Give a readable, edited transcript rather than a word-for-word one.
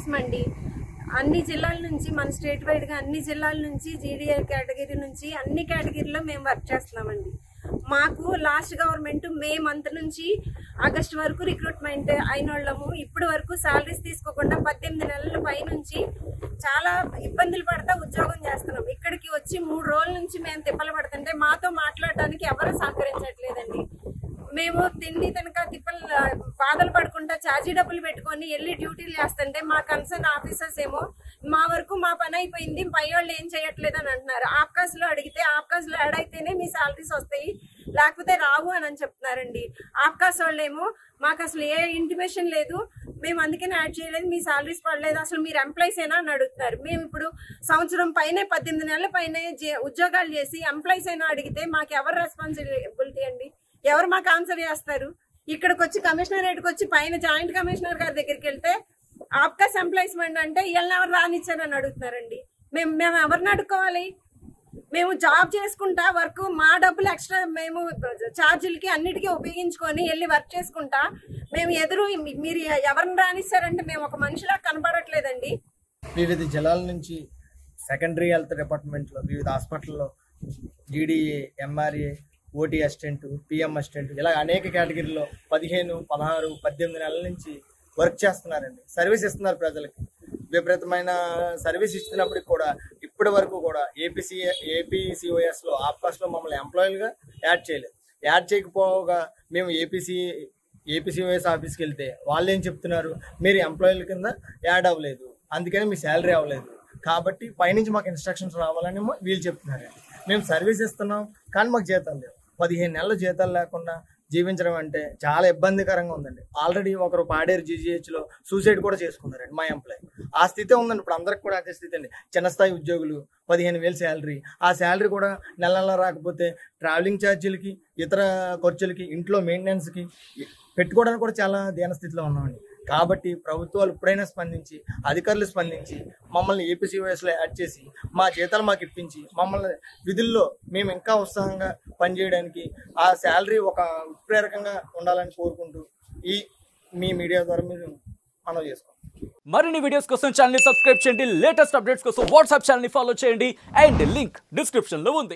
కోసం అండి అన్ని జిల్లాల నుంచి మన స్టేట్ వైడ్గా అన్ని జిల్లాల నుంచి జీడీఏ కేటగిరీ నుంచి అన్ని కేటగిరీలో మేము వర్క్ చేస్తున్నామండి. మాకు లాస్ట్ గవర్నమెంట్ మే మంత్ నుంచి ఆగస్టు వరకు రిక్రూట్మెంట్ అయిన వాళ్ళము ఇప్పటి వరకు శాలరీస్ తీసుకోకుండా 18 నెలల పై నుంచి చాలా ఇబ్బందులు పడతా ఉద్యోగం చేస్తున్నాం. ఇక్కడికి వచ్చి 3 రోజుల నుంచి మేము తిప్పలు పడుతుంటే మాతో మాట్లాడడానికి ఎవరు సహకరించట్లేదండి. మేము తిండి తినక తిప్పలు బాధలు పడుకుంటా ఛార్జీ డబ్బులు పెట్టుకొని వెళ్ళి డ్యూటీలు చేస్తుంటే మా కన్సర్న్ ఆఫీసర్స్ ఏమో మా వరకు మా పని అయిపోయింది, పై వాళ్ళు ఏం చేయట్లేదు అని అంటున్నారు. ఆప్కాస్లో అడిగితే ఆప్కాస్లో యాడ్ అయితేనే మీ శాలరీస్ వస్తాయి, లేకపోతే రావు అని చెప్తున్నారండి. ఆప్కాస్ వాళ్ళు ఏమో మాకు అసలు ఏ ఇంటిమేషన్ లేదు, మేము అందుకని యాడ్ చేయలేదు, మీ శాలరీస్ పడలేదు, అసలు మీరు ఎంప్లాయీస్ అయినా అని అడుగుతున్నారు. మేము ఇప్పుడు సంవత్సరం పైనే 18 నెలల పైనే ఉద్యోగాలు చేసి ఎంప్లాయీస్ అయినా అడిగితే మాకు ఎవరు రెస్పాన్సిబిలిటీ అండి? ఎవరు మాకు ఆన్సర్ చేస్తారు? ఇక్కడికి వచ్చి కమిషనరేట్కి వచ్చి పైన జాయింట్ కమిషనర్ గారి దగ్గరికి వెళ్తే ఆప్కాస్ ఎంప్లాయీస్మెంట్ అంటే వీళ్ళని ఎవరు రానిచ్చారని అడుగుతున్నారండి. మేము ఎవరిని అడుక్కోవాలి? మేము జాబ్ చేసుకుంటా వర్క్ మా డబ్బులు ఎక్స్ట్రా మేము ఛార్జీలకి అన్నిటికీ ఉపయోగించుకొని వెళ్ళి వర్క్ చేసుకుంటా మేము మీరు ఎవరిని రానిస్తారంటే మేము ఒక మనిషిలా కనపడట్లేదండి. వివిధ జిల్లాల నుంచి సెకండరీ హెల్త్ డిపార్ట్మెంట్లో వివిధ హాస్పిటల్లో GDA, MRA, OT assistant, PM assistant ఇలా అనేక కేటగిరీలో 15, 16, 18 నెలల నుంచి వర్క్ చేస్తున్నారండి. సర్వీస్ ఇస్తున్నారు ప్రజలకి. విపరీతమైన సర్వీస్ ఇస్తున్నప్పటికి కూడా ఇప్పటి వరకు కూడా ఏపీసీఓఎస్లో ఆప్కాస్లో మమ్మల్ని ఎంప్లాయీలుగా యాడ్ చేయలేదు. యాడ్ చేయకపోగా మేము ఏపీసీఓఎస్ ఆఫీస్కి వెళ్తే వాళ్ళు ఏం చెప్తున్నారు, మీరు ఎంప్లాయీల కింద యాడ్ అవ్వలేదు, అందుకని మీ శాలరీ అవ్వలేదు, కాబట్టి పైనుంచి మాకు ఇన్స్ట్రక్షన్స్ రావాలని వీళ్ళు చెప్తున్నారు. మేము సర్వీస్ ఇస్తున్నాం కానీ మాకు జీతాలు లేవు. 15 నెలలు జీతాలు లేకుండా జీవించడం అంటే చాలా ఇబ్బందికరంగా ఉందండి. ఆల్రెడీ ఒకరు పాడేరు జీజీహెచ్లో సూసైడ్ కూడా చేసుకున్నారండి మా ఎంప్లాయీ. ఆ స్థితి ఉందండి. ఇప్పుడు అందరికి కూడా అదే స్థితి అండి. చిన్న స్థాయి ఉద్యోగులు 15,000 శాలరీ, ఆ శాలరీ కూడా నెల రాకపోతే ట్రావెలింగ్ ఛార్జీలకి, ఇతర ఖర్చులకి, ఇంట్లో మెయింటెనెన్స్కి పెట్టుకోవడానికి కూడా చాలా దీనస్థితిలో ఉన్నామండి. కాబట్టి ప్రభుత్వాలు ఇప్పుడైనా స్పందించి, అధికారులు స్పందించి మమ్మల్ని ఏపీసీఓఎస్లో యాడ్ చేసి మా జీతాలు మాకు ఇప్పించి మమ్మల్ని విధుల్లో మేము ఇంకా ఉత్సాహంగా పనిచేయడానికి ఆ శాలరీ ఒక ఉత్ప్రేరకంగా ఉండాలని కోరుకుంటూ మీ మీడియా ద్వారా మీరు మనవి చేసుకోండి. మరిన్ని వీడియోస్ కోసం ఛానల్ ని సబ్స్క్రైబ్ చేయండి. లేటెస్ట్ అప్డేట్స్ కోసం వాట్సాప్ ఛానల్ ని ఫాలో చేయండి. అండ్ లింక్ డిస్క్రిప్షన్ లో ఉంది.